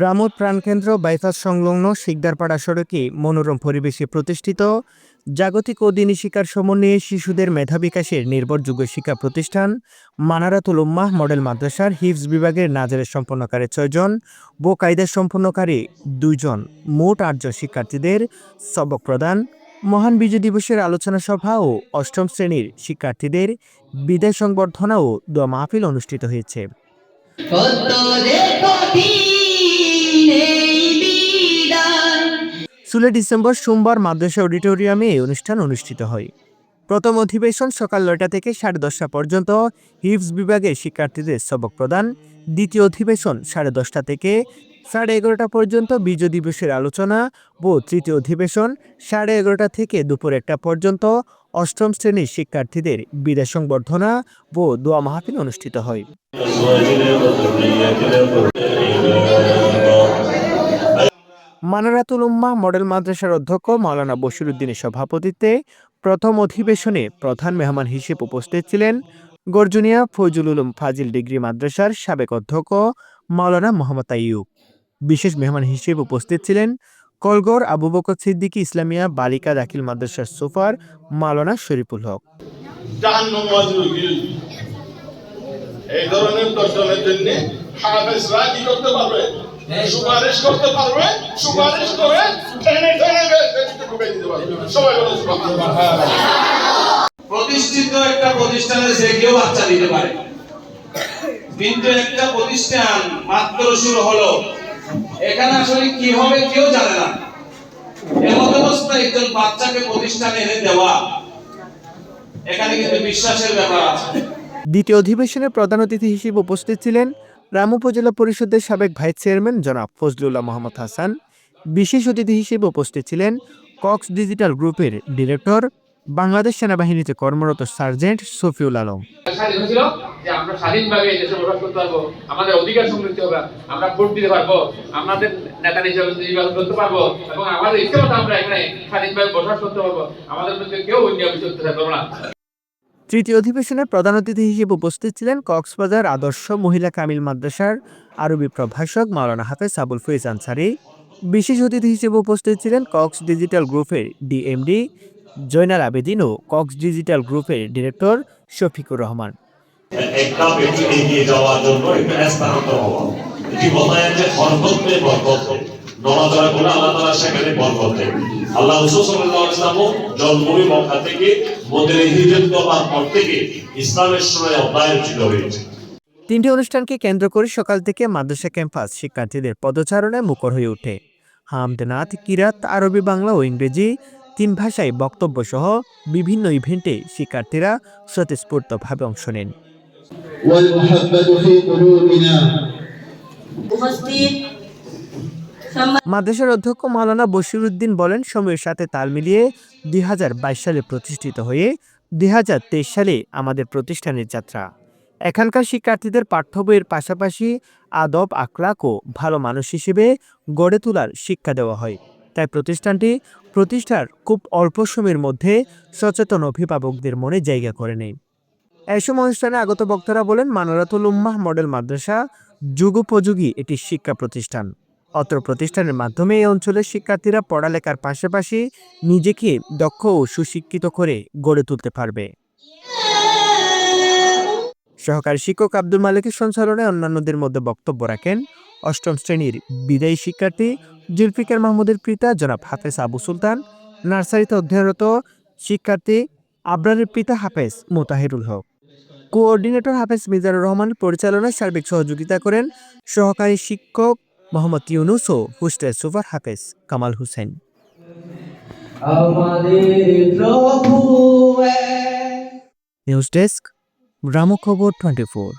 রামুর প্রাণকেন্দ্র বাইপাস সংলগ্ন শিকদারপাড়া সড়কে মনোরম পরিবেশে প্রতিষ্ঠিত জাগতিক ও দিনী শিক্ষার সমন্বয়ে শিশুদের মেধা বিকাশের নির্ভরযোগ্য শিক্ষা প্রতিষ্ঠান মানারাতুল উম্মাহ মডেল মাদ্রাসার হিফজ বিভাগের নাজারে সম্পন্নকারী ৬ জন ও কায়দা সম্পন্নকারী ২ জন মোট ৮ জন শিক্ষার্থীদের সবক প্রদান, মহান বিজয় দিবসের আলোচনা সভা ও অষ্টম শ্রেণীর শিক্ষার্থীদের বিদায় সংবর্ধনা ও দোয়া মাহফিল অনুষ্ঠিত হয়েছে। ১৬ ডিসেম্বর সোমবার মাদ্রাসা অডিটোরিয়ামে এই অনুষ্ঠান অনুষ্ঠিত হয়। প্রথম অধিবেশন সকাল ৯টা থেকে 10:30টা পর্যন্ত হিফজ বিভাগের শিক্ষার্থীদের সবক প্রদান, দ্বিতীয় অধিবেশন 10:30টা থেকে 11:30টা পর্যন্ত বিজয় দিবসের আলোচনা ও তৃতীয় অধিবেশন 11:30টা থেকে দুপুর 1টা পর্যন্ত অষ্টম শ্রেণীর শিক্ষার্থীদের বিদায় সংবর্ধনা ও দোয়া মাহফিল অনুষ্ঠিত হয়। মানারাতুল উম্মাহ মডেল মাদ্রাসার অধ্যক্ষ মাওলানা বশিরউদ্দিনের সভাপতিত্বে প্রথম অধিবেশনে প্রধান মেহমান হিসেবে উপস্থিত ছিলেন গর্জনিয়া ফয়জুল উলুম ফাজিল ডিগ্রি মাদ্রাসার সাবেক অধ্যক্ষ মাওলানা মোহাম্মদ আইয়ুব। বিশেষ মেহমান হিসেবে উপস্থিত ছিলেন কলগড় আবু বকর সিদ্দিকী ইসলামিয়া বালিকা দাখিল মাদ্রাসার সুপার মাওলানা শরীফুল হক। এই ধরনের দর্শনের জন্য হাফেজরা কি করতে পারবে? সুপারিশ করতে পারবে, সুপারিশ করে টেনে টেনে ঢুকে দিতে পারবে। সবাই বলুন সুবহানাল্লাহ। প্রতিষ্ঠিত একটা প্রতিষ্ঠানে যে কেউ বাচ্চা দিতে পারে, কিন্তু একটা প্রতিষ্ঠান মাত্র শুরু হলো, এখানে আসলে কি হবে কেউ জানে না। এমন অবস্থায় একজন বাচ্চাকে প্রতিষ্ঠানে এনে দেওয়া, এখানে কিন্তু বিশ্বাসের ব্যাপার আছে। দ্বিতীয় অধিবেশনে প্রধান অতিথি হিসেবে উপস্থিত ছিলেন রামু উপজেলা পরিষদের সাবেক ভাইস চেয়ারম্যান জনাব ফজলুল্লাহ মোহাম্মদ হাসান। বিশেষ অতিথি হিসেবে উপস্থিত ছিলেন কক্স ডিজিটাল গ্রুপের ডিরেক্টর বাংলাদেশ সেনাবাহিনীতে কর্মরত সার্জেন্ট শফিউল আলম। আমরা স্বাধীনভাবে দেশে বসবাস করতে পারবো, আমাদের অধিকার সমৃদ্ধ হবে, আমরা ভোট দিতে পারবো, আমাদের নেতা হিসেবে নির্বাচন করতে পারবো এবং আমাদের ইচ্ছে মতো আমরা এখানে স্বাধীনভাবে বসবাস করতে পারবো। আমাদের মধ্যে কেউ অন্যায় করতে পারবো না। তৃতীয় অধিবেশনে প্রধান অতিথি হিসেবে উপস্থিত ছিলেন কক্সবাজার আদর্শ মহিলা কামিল মাদ্রাসার আরবি প্রভাষক মাওলানা হাফেজ আবুল ফয়েজ আনসারী। বিশেষ অতিথি হিসেবে উপস্থিত ছিলেন কক্স ডিজিটাল গ্রুপের ডিএমডি জয়নাল আবেদিন ও কক্স ডিজিটাল গ্রুপের ডিরেক্টর শফিকুর রহমান। একটা একটু এগিয়ে যাওয়ার জন্য একটু স্থানান্তর হওয়া, এটি বলা যে হরকতে বরকত, নড়াচড়া করে আল্লাহ তাআলা সেখানে বরকত দেন। আল্লাহ রাসূল সাল্লাল্লাহু আলাইহি ওয়াসাল্লাম জন্মভূমি মক্কা থেকে মদিনায় হিজরত করার পর থেকে ইসলামের সময় অব্যাহত হয়েছে। তিনটি অনুষ্ঠানকে কেন্দ্র করে সকাল থেকে মাদ্রাসা ক্যাম্পাস শিক্ষার্থীদের পদচারণায় মুখর হয়ে ওঠে। হামদ, নাত, কিরাত, আরবি, বাংলা ও ইংরেজি 3 ভাষায় বক্তব্য সহ বিভিন্ন ইভেন্টে শিক্ষার্থীরা স্বতঃস্ফূর্তভাবে অংশ নেন। মাদ্রাসার অধ্যক্ষ মাওলানা বশিরউদ্দিন বলেন, সময়ের সাথে তাল মিলিয়ে 2022 সালে প্রতিষ্ঠিত হয়ে 2023 সালে আমাদের প্রতিষ্ঠানের যাত্রা। এখানকার শিক্ষার্থীদের পাঠ্য বইয়ের পাশাপাশি আদব, আখলাক ও ভালো মানুষ হিসেবে গড়ে তোলার শিক্ষা দেওয়া হয়। তাই প্রতিষ্ঠানটি প্রতিষ্ঠার খুব অল্প সময়ের মধ্যে সচেতন অভিভাবকদের মনে জায়গা করে নেয়। এই সময় অনুষ্ঠানে আগত বক্তারা বলেন, মানারাতুল উম্মাহ মডেল মাদ্রাসা যুগোপযোগী একটি শিক্ষা প্রতিষ্ঠান। অত্র প্রতিষ্ঠানের মাধ্যমে এই অঞ্চলের শিক্ষার্থীরা পড়ালেখার পাশাপাশি নিজেকে দক্ষ ও সুশিক্ষিত করে গড়ে তুলতে পারবে। সহকারী শিক্ষক আব্দুল মালিকের সঞ্চালনায় অন্যান্যদের মধ্যে বক্তব্য রাখেন অষ্টম শ্রেণীর বিদায়ী শিক্ষার্থী জুলফিকার মাহমুদের পিতা জনাব হাফেজ আবু সুলতান, নার্সারিতে অধ্যয়নরত শিক্ষার্থী আবরারের পিতা হাফেজ মোতাহিরুল হক। কোঅর্ডিনেটর হাফেজ মিজানুর রহমান পরিচালনায় সার্বিক সহযোগিতা করেন সহকারী শিক্ষক মোহাম্মদ ইউনুস ও hostel super Hafez Kamal Hossain. News desk, Gramkhabar 24।